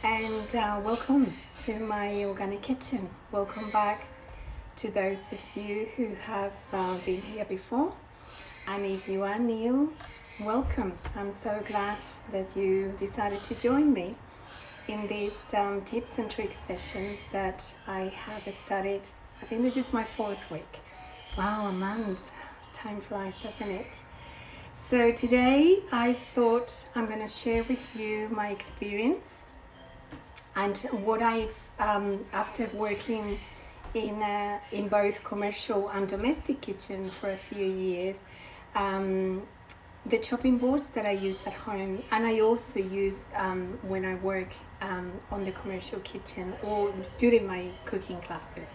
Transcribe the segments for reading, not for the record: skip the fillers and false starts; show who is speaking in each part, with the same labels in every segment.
Speaker 1: and welcome to my organic kitchen. Welcome back to those of you who have been here before, and if you are new, welcome. I'm so glad that you decided to join me in these tips and tricks sessions that I have started. I think this is my 4th week. Wow, a month. Time flies, doesn't it? So today I thought I'm going to share with you my experience and what I've, after working in both commercial and domestic kitchen for a few years, the chopping boards that I use at home, and I also use when I work on the commercial kitchen or during my cooking classes.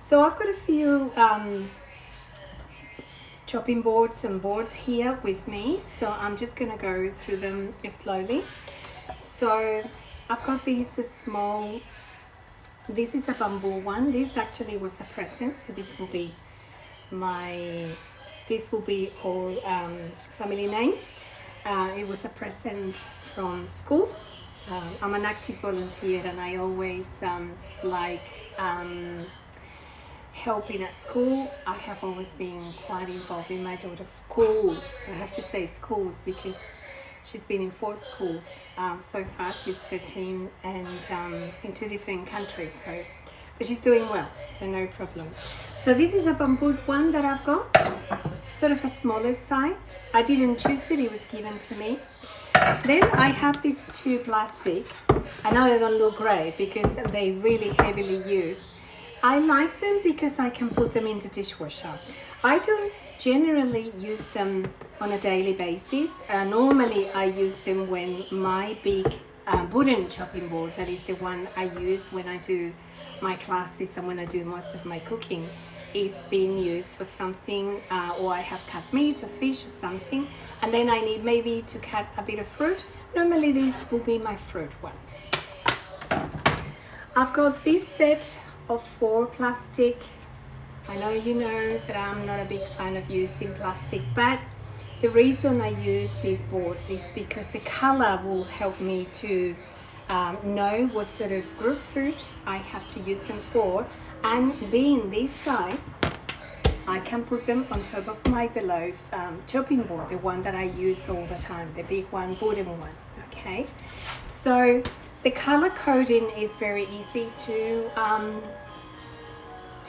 Speaker 1: So I've got a few chopping boards and boards here with me, so I'm just going to go through them slowly. So I've got these small, this is a bamboo one. This actually was a present, so this will be all family name. It was a present from school. I'm an active volunteer and I always like helping at school. I have always been quite involved in my daughter's schools. I have to say schools because she's been in 4 schools so far. She's 13 and in 2 different countries. But she's doing well, so no problem. So this is a bamboo one that I've got, sort of a smaller size. I didn't choose it, it was given to me. Then I have these 2 plastic. I know they don't look great because they really heavily used. I like them because I can put them in the dishwasher. I don't generally use them on a daily basis. Normally I use them when my big wooden chopping board, that is the one I use when I do my classes and when I do most of my cooking, is being used for something, or I have cut meat or fish or something, and then I need maybe to cut a bit of fruit. Normally these will be my fruit ones. I've got this set of 4 plastic. I know you know that I'm not a big fan of using plastic, but the reason I use these boards is because the color will help me to know what sort of group food I have to use them for, and being this side, I can put them on top of my below chopping board, the one that I use all the time, the big one, wooden one. Okay, so the color coding is very easy to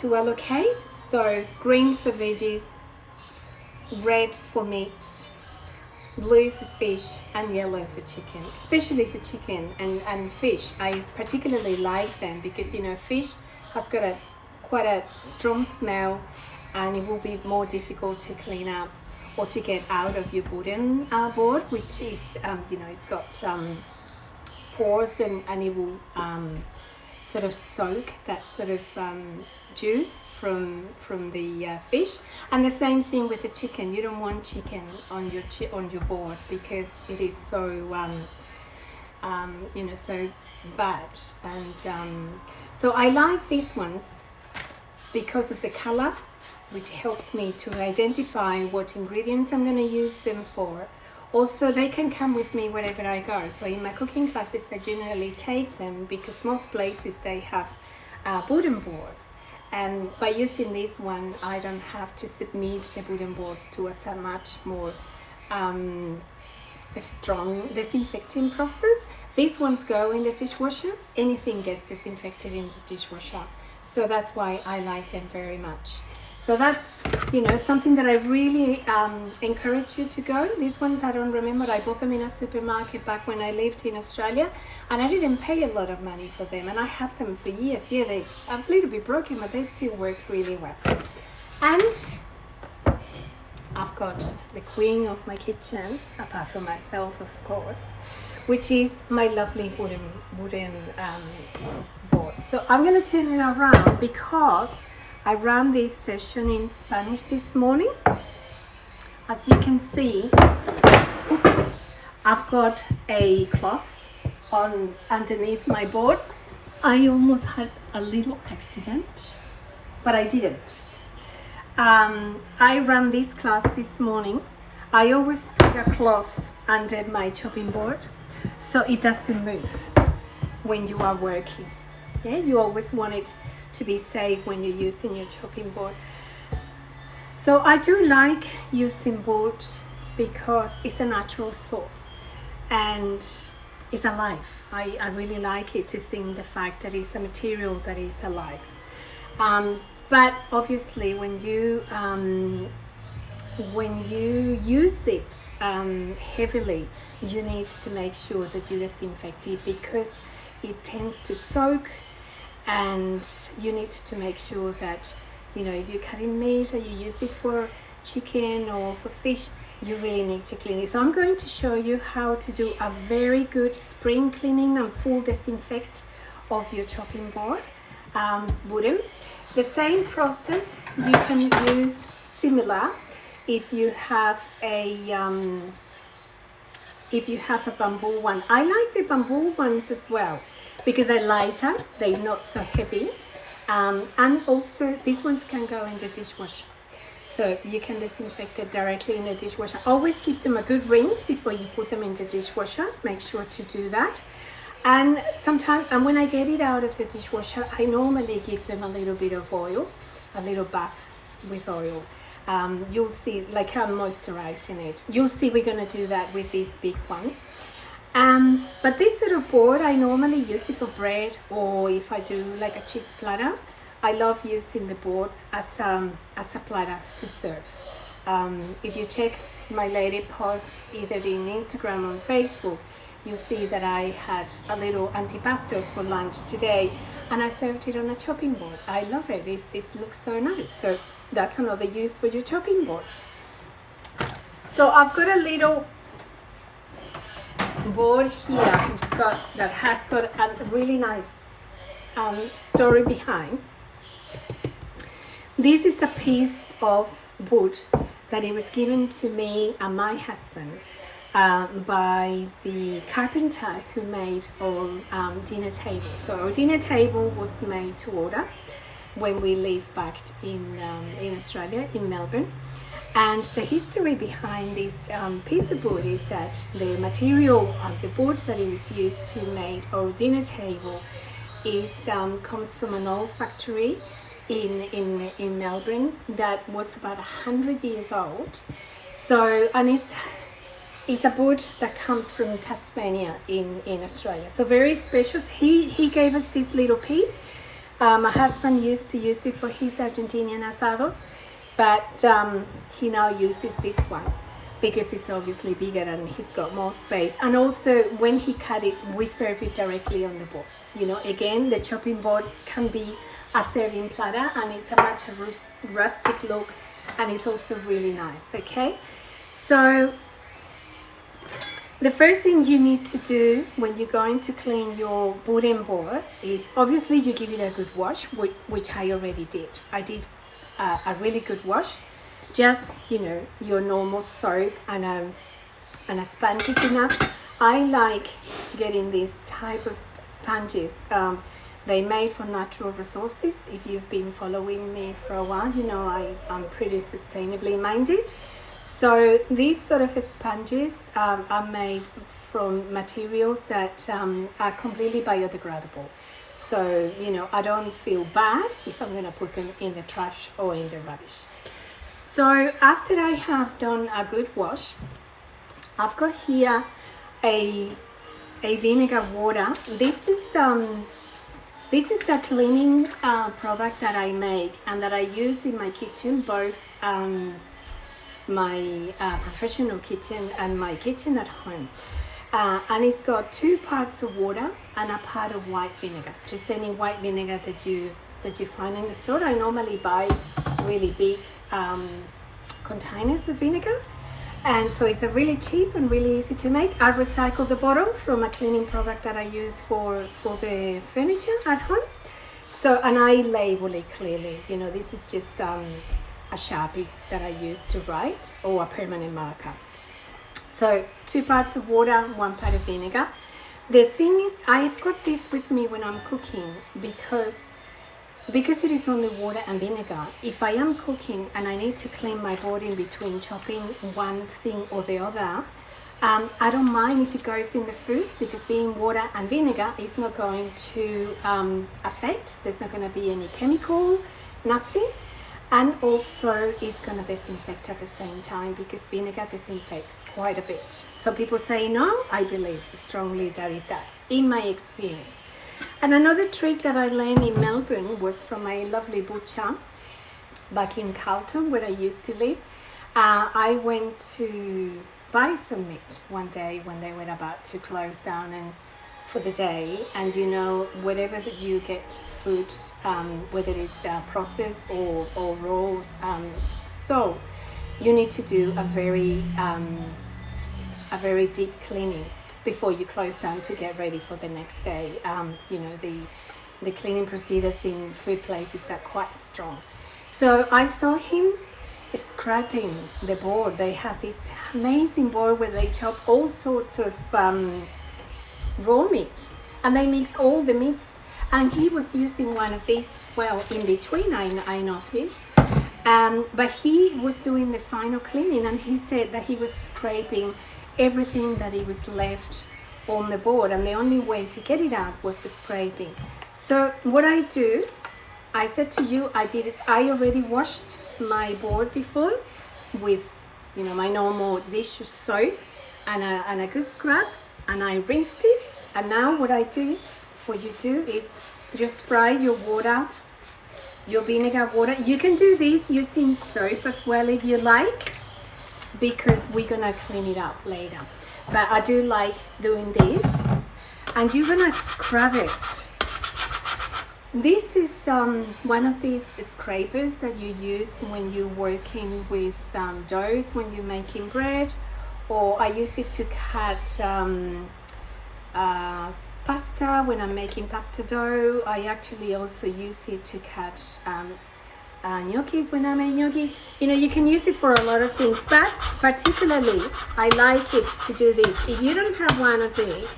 Speaker 1: allocate. So green for veggies, red for meat, blue for fish, and yellow for chicken. Especially for chicken and fish, I particularly like them because, you know, fish has got quite a strong smell, and it will be more difficult to clean up or to get out of your wooden board, which is, you know, it's got pores and it will sort of soak that sort of juice from the fish. And the same thing with the chicken. You don't want chicken on your board because it is so you know, so bad. And so I like these ones because of the color, which helps me to identify what ingredients I'm going to use them for. Also, they can come with me wherever I go. So in my cooking classes, I generally take them because most places they have wooden boards. And by using this one, I don't have to submit the wooden boards to a much more strong disinfecting process. These ones go in the dishwasher. Anything gets disinfected in the dishwasher. So that's why I like them very much. So that's, you know, something that I really encourage you to go. These ones I don't remember. I bought them in a supermarket back when I lived in Australia, and I didn't pay a lot of money for them, and I had them for years. Yeah, they're a little bit broken, but they still work really well. And I've got the queen of my kitchen, apart from myself, of course, which is my lovely wooden board. So I'm going to turn it around because I ran this session in Spanish this morning. As you can see, oops, I've got a cloth on underneath my board. I almost had a little accident, but I didn't. I ran this class this morning. I always put a cloth under my chopping board so it doesn't move. when you are working. Yeah, you always want it to be safe when you're using your chopping board. So I do like using wood because it's a natural source and it's alive. I really like it to think the fact that it's a material that is alive. But obviously when you use it heavily, you need to make sure that you disinfect it because it tends to soak, and you need to make sure that, you know, if you're cutting meat or you use it for chicken or for fish, you really need to clean it. So I'm going to show you how to do a very good spring cleaning and full disinfect of your chopping board, wooden. The same process you can use similar if you have a bamboo one. I like the bamboo ones as well because they're lighter, they're not so heavy, and also these ones can go in the dishwasher. So you can disinfect it directly in the dishwasher. Always give them a good rinse before you put them in the dishwasher. Make sure to do that. And sometimes, and when I get it out of the dishwasher, I normally give them a little bit of oil, a little bath with oil. You'll see, like I'm moisturizing it. You'll see we're going to do that with this big one. But this sort of board, I normally use it for bread, or if I do like a cheese platter. I love using the board as a platter to serve. If you check my latest post either in Instagram or Facebook, you'll see that I had a little antipasto for lunch today, and I served it on a chopping board. I love it. It looks so nice. So that's another use for your chopping boards. So I've got a little board here that has got a really nice story behind. This is a piece of wood that it was given to me and my husband by the carpenter who made our dinner table. So our dinner table was made to order when we lived back in Australia, in Melbourne. And the history behind this piece of wood is that the material of the wood that it was used to make our dinner table comes from an old factory in Melbourne that was about 100 years old. So, and it's a wood that comes from Tasmania in Australia. So very special. He gave us this little piece. My husband used to use it for his Argentinian asados, but he now uses this one because it's obviously bigger and he's got more space. And also when he cut it, we serve it directly on the board. You know, again, the chopping board can be a serving platter, and it's a much rustic look, and it's also really nice. Okay, so the first thing you need to do when you're going to clean your wooden board is obviously you give it a good wash, which I already did. I did a really good wash. Just, you know, your normal soap and a sponge is enough. I like getting these type of sponges. They made for Natural Resources. If you've been following me for a while, you know I'm pretty sustainably minded. So these sort of sponges are made from materials that are completely biodegradable. So, you know, I don't feel bad if I'm going to put them in the trash or in the rubbish. So after I have done a good wash, I've got here a vinegar water. This is a cleaning product that I make and that I use in my kitchen, both my professional kitchen and my kitchen at home. And it's got 2 parts of water and a part of white vinegar. Just any white vinegar that you find in the store. I normally buy really big containers of vinegar, and so it's a really cheap and really easy to make. I recycle the bottle from a cleaning product that I use for the furniture at home. So, and I label it clearly. You know, this is just a Sharpie that I use to write, or a permanent marker. So 2 parts of water, 1 part of vinegar. The thing, I've got this with me when I'm cooking because it is only water and vinegar. If I am cooking and I need to clean my board in between chopping one thing or the other, I don't mind if it goes in the food because being water and vinegar is not going to affect. There's not going to be any chemical, nothing. And also it's going to disinfect at the same time because vinegar disinfects quite a bit. So people say no, I believe strongly that it does, in my experience. And another trick that I learned in Melbourne was from my lovely butcher back in Carlton where I used to live. I went to buy some meat one day when they were about to close down and for the day, and you know, wherever that you get food, whether it's processed or raw, so you need to do a very deep cleaning before you close down to get ready for the next day. You know, the cleaning procedures in food places are quite strong. So I saw him scraping the board. They have this amazing board where they chop all sorts of raw meat and they mix all the meats, and he was using one of these as well in between, I noticed. But he was doing the final cleaning, and he said that he was scraping everything that it was left on the board, and the only way to get it out was the scraping. So what I do, I said to you, I already washed my board before with, you know, my normal dish soap and a good scrub, and I rinsed it. And now what you do is just spray your water, your vinegar water. You can do this using soap as well if you like, because we're gonna clean it up later. But I do like doing this, and you're gonna scrub it. This is one of these scrapers that you use when you're working with doughs, when you're making bread, or I use it to cut pasta when I'm making pasta dough. I actually also use it to cut gnocchis when I make gnocchi. You know, you can use it for a lot of things, but particularly I like it to do this. If you don't have one of these,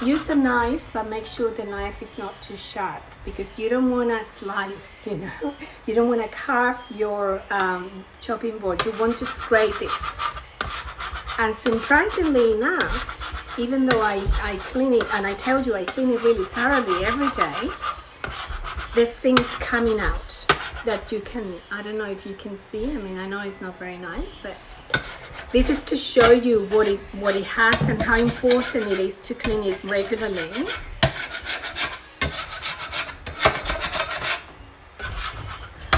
Speaker 1: use a knife, but make sure the knife is not too sharp, because you don't want to slice, you know, you don't want to carve your chopping board. You want to scrape it. And surprisingly enough, even though I clean it, and I tell you I clean it really thoroughly every day, there's things coming out that you can, I don't know if you can see. I mean, I know it's not very nice, but this is to show you what it has and how important it is to clean it regularly.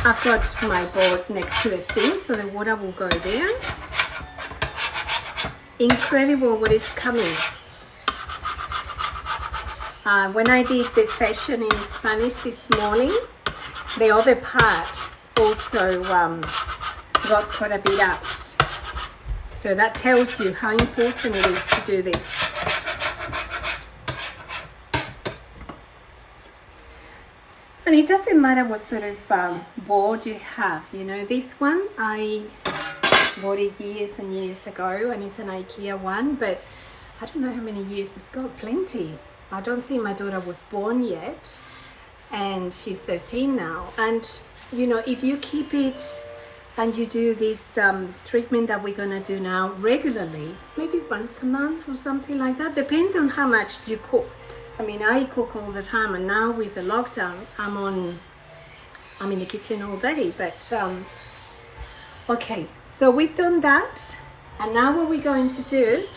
Speaker 1: I've got my board next to the sink, so the water will go there. Incredible what is coming. When I did this session in Spanish this morning, the other part also got quite a bit out. So that tells you how important it is to do this. And it doesn't matter what sort of board you have. You know, this one I bought it years and years ago, and it's an IKEA one, but I don't know how many years it's got. Plenty. I don't think my daughter was born yet, and she's 13 now. And you know, if you keep it and you do this treatment that we're gonna do now regularly, maybe once a month or something like that, depends on how much you cook. I mean, I cook all the time, and now with the lockdown, I'm in the kitchen all day. But okay, so we've done that, and now what we're going to do,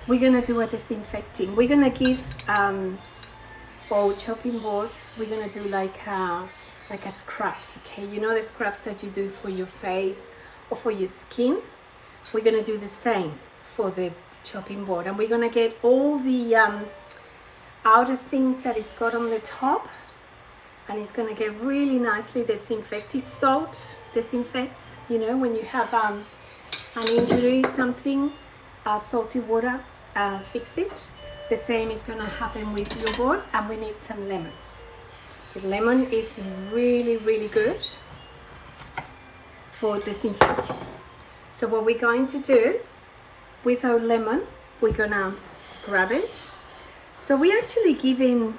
Speaker 1: we're gonna do a disinfecting. We're gonna give our chopping board, we're gonna do like a scrub. Okay, you know the scrubs that you do for your face or for your skin? We're gonna do the same for the chopping board, and we're gonna get all the outer things that it's got on the top, and it's gonna get really nicely disinfected. Salt disinfects, you know, when you have an injury, something, salty water fix it. The same is gonna happen with your board, and we need some lemon. The lemon is really, really good for disinfecting. So what we're going to do with our lemon, we're gonna scrub it. So we're actually giving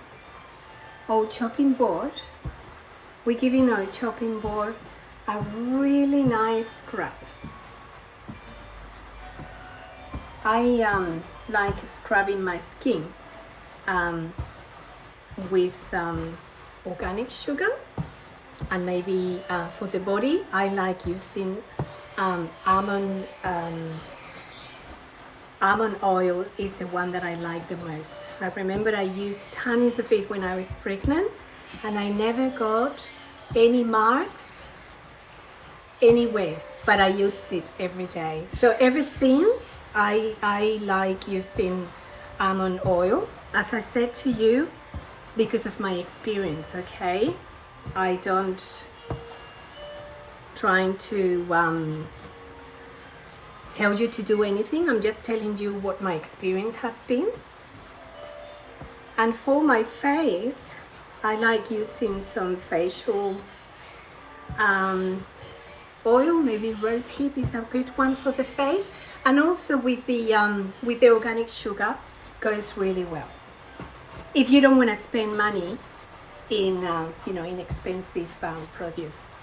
Speaker 1: our chopping board, a really nice scrub. I like scrubbing my skin with organic sugar, and maybe for the body I like using almond oil is the one that I like the most. I remember I used tons of it when I was pregnant, and I never got any marks anywhere, but I used it every day. So ever since I like using almond oil, as I said to you, because of my experience, okay? I don't trying to tell you to do anything. I'm just telling you what my experience has been. And for my face, I like using some facial oil. Maybe rose hip is a good one for the face, and also with the organic sugar goes really well. If you don't want to spend money in in expensive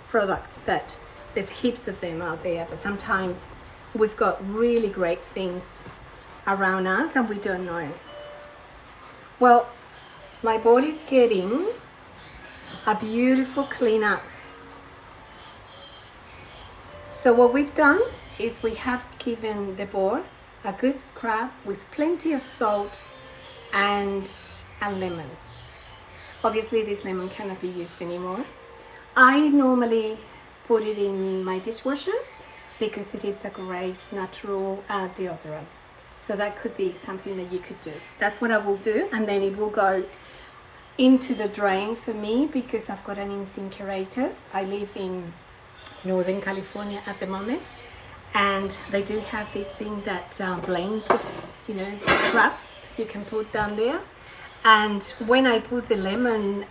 Speaker 1: products that there's heaps of them out there, but sometimes we've got really great things around us and we don't know. Well, my body's getting a beautiful cleanup. So what we've done is we have given the board a good scrub with plenty of salt and lemon. Obviously this lemon cannot be used anymore. I normally put it in my dishwasher because it is a great natural deodorant. So that could be something that you could do. That's what I will do, and then it will go into the drain for me because I've got an incinerator. I live in Northern California at the moment, and they do have this thing that blends the, scraps you can put down there. And when I put the lemon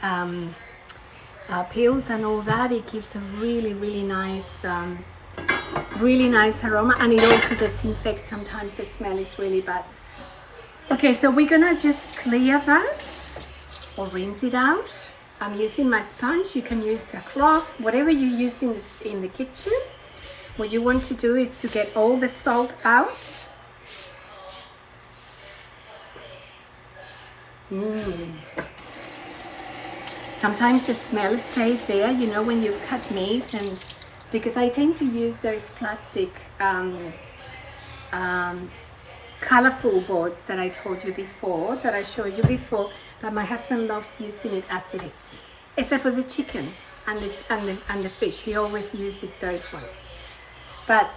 Speaker 1: peels and all that, it gives a really nice aroma, and it also disinfects. Sometimes the smell is really bad. Okay, so we're gonna just clear that or rinse it out. I'm using my sponge. You can use a cloth, whatever you use in the kitchen. What you want to do is to get all the salt out. Sometimes the smell stays there, when you've cut meat, and because I tend to use those plastic colorful boards that I told you before, that I showed you before, but my husband loves using it as it is, except for the chicken and the fish. He always uses those ones. But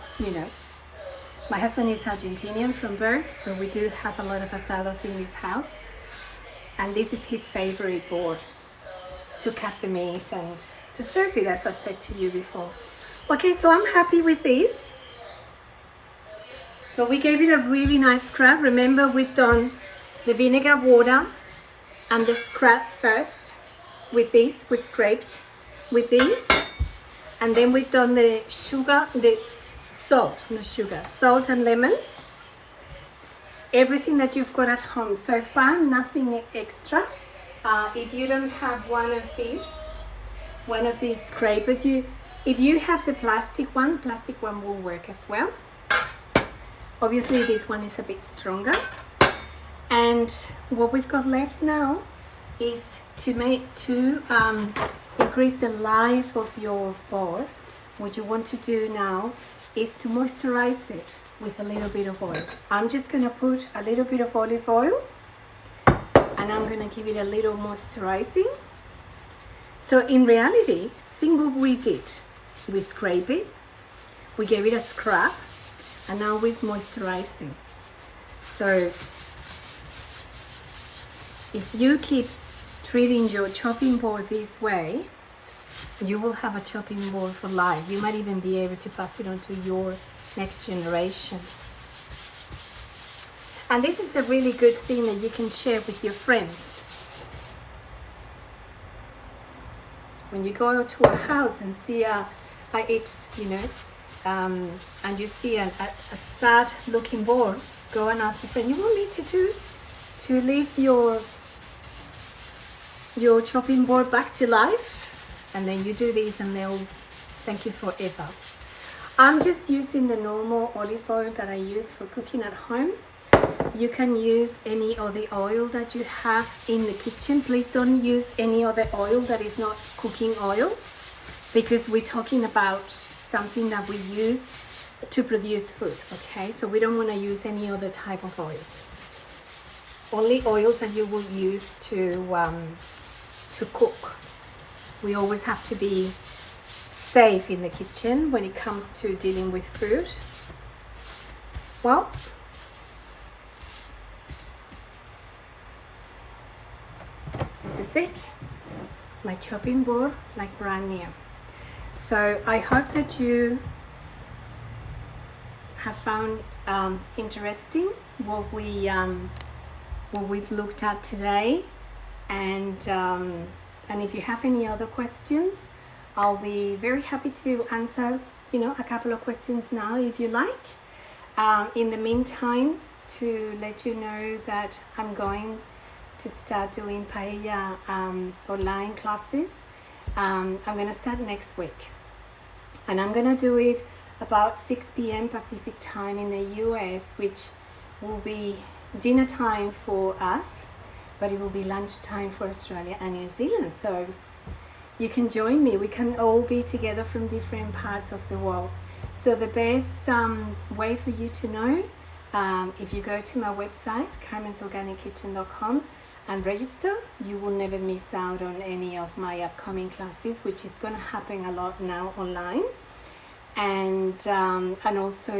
Speaker 1: my husband is Argentinian from birth, so we do have a lot of asados in this house, and this is his favorite board to cut the meat and to serve it, as I said to you before. Okay, so I'm happy with this. So we gave it a really nice scrub. Remember, we've done the vinegar, water, and the scrub first. With this, we scraped with this, and then we've done the salt and lemon. Everything that you've got at home so far, nothing extra. If you don't have one of these scrapers, if you have the plastic one will work as well. Obviously this one is a bit stronger. And what we've got left now is to increase the life of your board. What you want to do now is to moisturize it with a little bit of oil. I'm just going to put a little bit of olive oil, and I'm going to give it a little moisturizing. So in reality, think what we did. We scrape it, we gave it a scrub, and now we're moisturizing. So if you keep treating your chopping board this way, you will have a chopping board for life. You might even be able to pass it on to your next generation. And this is a really good thing that you can share with your friends. When you go to a house and see and you see a sad looking board, go and ask your friend, you want me to leave your chopping board back to life? And then you do this and they'll thank you forever. I'm just using the normal olive oil that I use for cooking at home. You can use any other oil that you have in the kitchen. Please don't use any other oil that is not cooking oil, because we're talking about something that we use to produce food, okay? So we don't want to use any other type of oil. Only oils that you will use to cook. We always have to be safe in the kitchen when it comes to dealing with food. Well, this is it. My chopping board, like brand new. So I hope that you have found interesting what we've looked at today, and if you have any other questions, I'll be very happy to answer, a couple of questions now if you like. In the meantime, to let you know that I'm going to start doing paella online classes. I'm going to start next week, and I'm going to do it about 6 p.m. Pacific time in the US, which will be dinner time for us, but it will be lunchtime for Australia and New Zealand. So you can join me. We can all be together from different parts of the world. So the best way for you to know, if you go to my website, carmensorganickitchen.com, and register, you will never miss out on any of my upcoming classes, which is going to happen a lot now online. And also,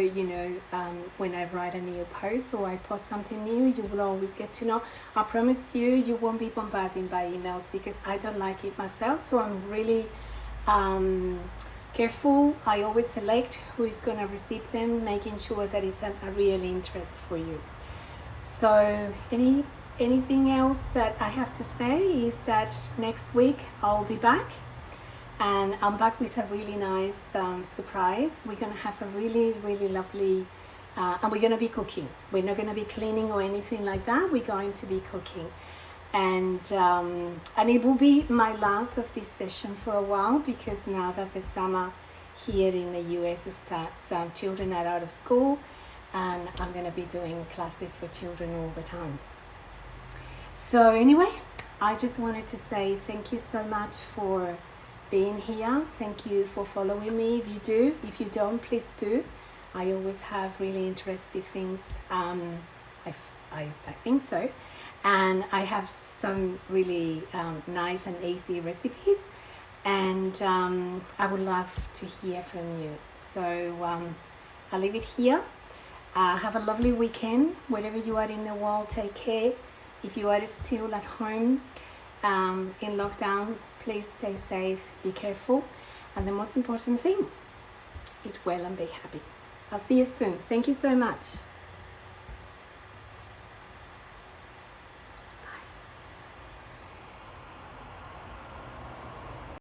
Speaker 1: when I write a new post or I post something new, you will always get to know. I promise you, you won't be bombarded by emails, because I don't like it myself. So I'm really careful. I always select who is going to receive them, making sure that it's a real interest for you. So anything else that I have to say is that next week I'll be back. And I'm back with a really nice surprise. We're going to have a really, really lovely, and we're going to be cooking. We're not going to be cleaning or anything like that. We're going to be cooking. And it will be my last of this session for a while, because now that the summer here in the US starts, children are out of school, and I'm going to be doing classes for children all the time. So anyway, I just wanted to say thank you so much for being here. Thank you for following me. If you do, if you don't, please do. I always have really interesting things. I think so, and I have some really nice and easy recipes, and I would love to hear from you. So I'll leave it here. Have a lovely weekend wherever you are in the world. Take care. If you are still at home in lockdown, please stay safe, be careful, and the most important thing, eat well and be happy. I'll see you soon. Thank you so much.